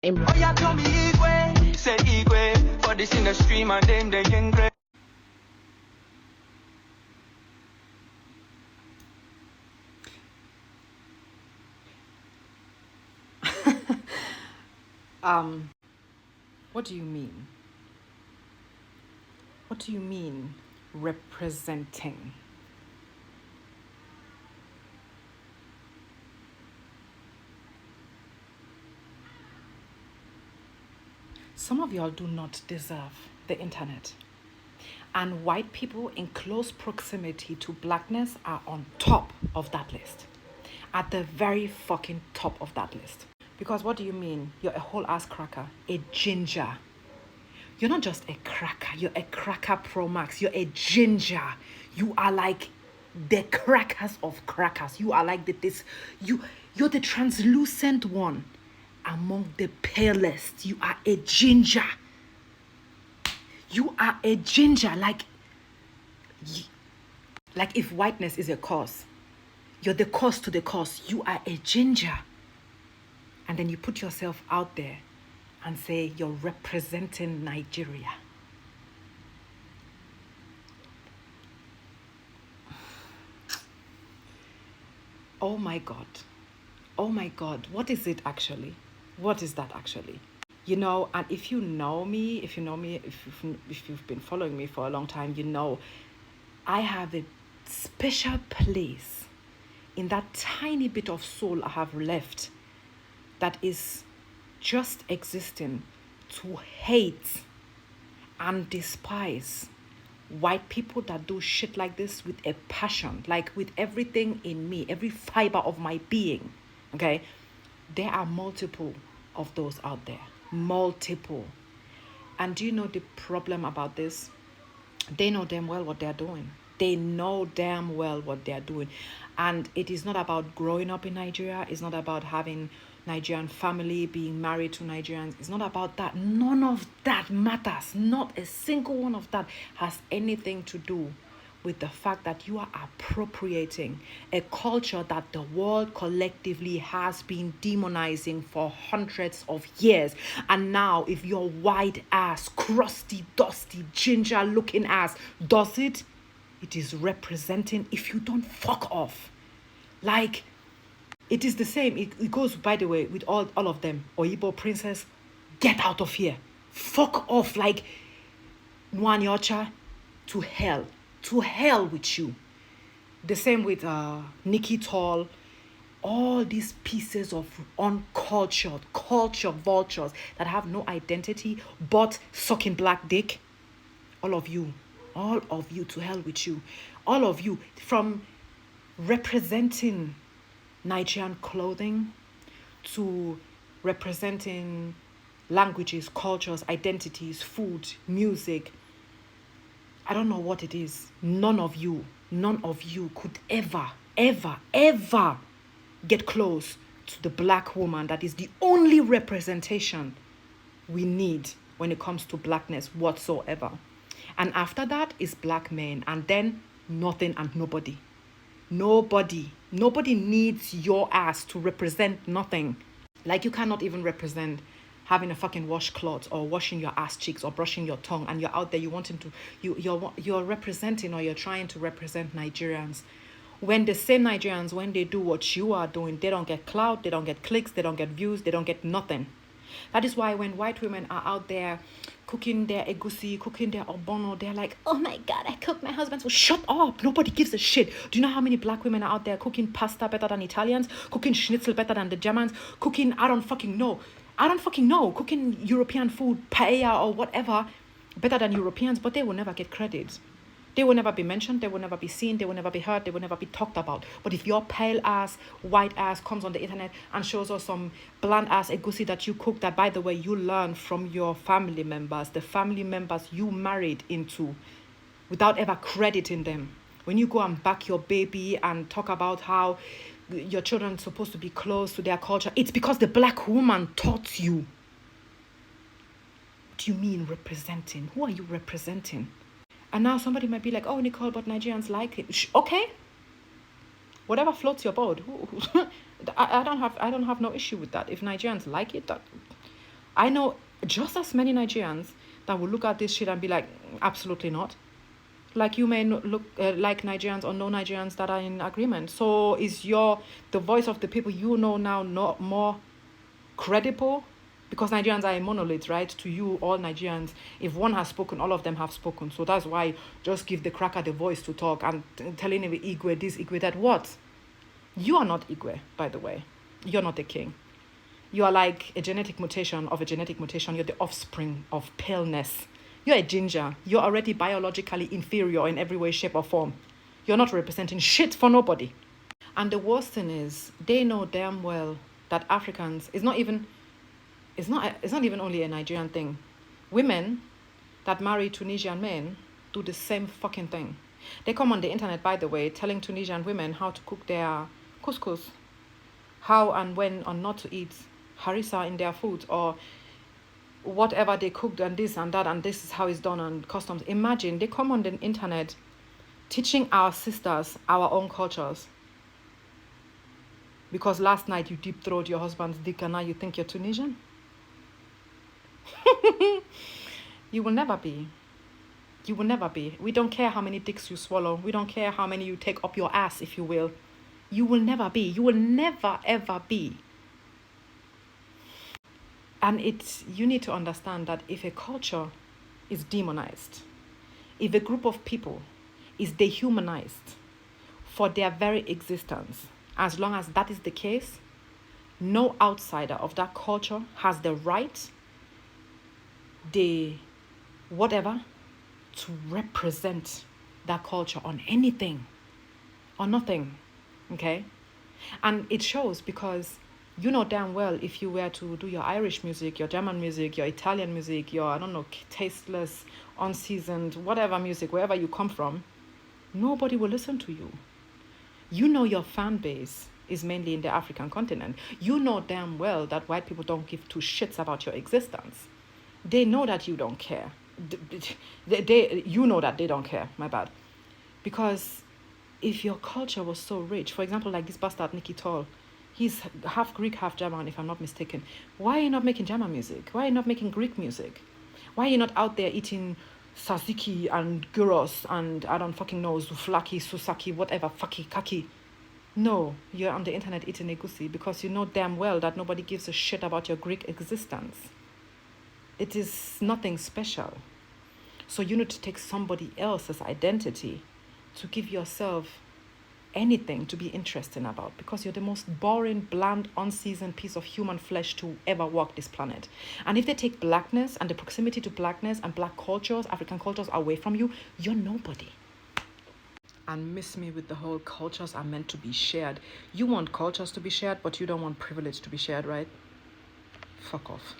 Oh, yeah, tell me Igwe. Say Igwe. For this in the stream and them they can great. What do you mean? What do you mean representing? Some of y'all do not deserve the internet. And white people in close proximity to blackness are on top of that list. At the very fucking top of that list. Because what do you mean? You're a whole ass cracker, a ginger. You're not just a cracker, you're a cracker pro max. You're a ginger. You are like the crackers of crackers. You are like you're the translucent one among the palest. You are a ginger. You are a ginger. Like if whiteness is a cause, you're the cause to the cause. You are a ginger. And then you put yourself out there and say you're representing Nigeria. Oh my God. Oh my God. What is it actually? What is that actually? You know, and if you know me, if you've been following me for a long time, you know I have a special place in that tiny bit of soul I have left that is just existing to hate and despise white people that do shit like this with a passion, like with everything in me, every fiber of my being. Okay? There are multiple of those out there. Multiple. And do you know the problem about this? They know damn well what they're doing. They know damn well what they're doing. And it is not about growing up in Nigeria. It's not about having Nigerian family, being married to Nigerians. It's not about that. None of that matters. Not a single one of that has anything to do with the fact that you are appropriating a culture that the world collectively has been demonizing for hundreds of years. And now, if your white ass, crusty, dusty, ginger looking ass does it, it is representing. If you don't, fuck off. Like, it is the same. It goes, by the way, with all of them. Oyibo princess, get out of here. Fuck off. Like, Nwanyocha, to hell. To hell with you. The same with Nikki Tall. All these pieces of uncultured culture vultures that have no identity but sucking black dick. All of you, to hell with you. All of you, from representing Nigerian clothing to representing languages, cultures, identities, food, music. I don't know what it is. None of you could ever get close to the black woman that is the only representation we need when it comes to blackness whatsoever. And after that is black men, and then nothing and nobody. Nobody needs your ass to represent nothing. Like, you cannot even represent having a fucking washcloth or washing your ass cheeks or brushing your tongue, and you're out there, you're representing, or you're trying to represent Nigerians. When the same Nigerians, when they do what you are doing, they don't get clout, they don't get clicks, they don't get views, they don't get nothing. That is why when white women are out there cooking their egusi, cooking their obono, they're like, oh my God, I cooked my husband's food. Shut up. Nobody gives a shit. Do you know how many black women are out there cooking pasta better than Italians? Cooking schnitzel better than the Germans? Cooking, I don't fucking know. Cooking European food, paella or whatever, better than Europeans, but they will never get credit. They will never be mentioned, they will never be seen, they will never be heard, they will never be talked about. But if your pale ass, white ass comes on the internet and shows us some bland ass egusi that you cook, that, by the way, you learn from your family members, the family members you married into, without ever crediting them. When you go and back your baby and talk about how your children are supposed to be close to their culture, it's because the black woman taught you. What do you mean representing? Who are you representing? And now somebody might be like, oh, Nicole, but Nigerians like it. Okay. Whatever floats your boat. I don't have no issue with that. If Nigerians like it, I know just as many Nigerians that will look at this shit and be like, absolutely not. Like you may look like Nigerians or no Nigerians that are in agreement. So is the voice of the people you know now not more credible? Because Nigerians are a monolith, right? To you, all Nigerians, if one has spoken, all of them have spoken. So that's why just give the cracker the voice to talk and telling him Igwe this, Igwe that. What? You are not Igwe, by the way. You're not a king. You are like a genetic mutation of a genetic mutation. You're the offspring of paleness. You're a ginger. You're already biologically inferior in every way, shape, or form. You're not representing shit for nobody. And the worst thing is, they know damn well that Africans it's not even only a Nigerian thing. Women that marry Tunisian men do the same fucking thing. They come on the internet, by the way, telling Tunisian women how to cook their couscous, how and when or not to eat harissa in their food, or whatever they cooked and this and that, and this is how it's done and customs. Imagine, they come on the internet teaching our sisters our own cultures. Because last night you deep throat your husband's dick and now you think you're Tunisian? You will never be. You will never be. We don't care how many dicks you swallow. We don't care how many you take up your ass, if you will. You will never be. You will never, ever be. And you need to understand that if a culture is demonized, if a group of people is dehumanized for their very existence, as long as that is the case, no outsider of that culture has the right, whatever, to represent that culture on anything or nothing, okay? And it shows because you know damn well if you were to do your Irish music, your German music, your Italian music, your, I don't know, tasteless, unseasoned, whatever music, wherever you come from, nobody will listen to you. You know your fan base is mainly in the African continent. You know damn well that white people don't give two shits about your existence. They know that you don't care. You know that they don't care, my bad. Because if your culture was so rich, for example, like this bastard Nicky Tall, he's half Greek, half German, if I'm not mistaken. Why are you not making German music? Why are you not making Greek music? Why are you not out there eating tzatziki and gyros and I don't fucking know, souvlaki, susaki, whatever, faki, kaki? No, you're on the internet eating egusi because you know damn well that nobody gives a shit about your Greek existence. It is nothing special. So you need to take somebody else's identity to give yourself anything to be interesting about, because you're the most boring, bland, unseasoned piece of human flesh to ever walk this planet. And if they take blackness and the proximity to blackness and black cultures, African cultures away from you, you're nobody. And miss me with the whole cultures are meant to be shared. You want cultures to be shared, but you don't want privilege to be shared, right? Fuck off.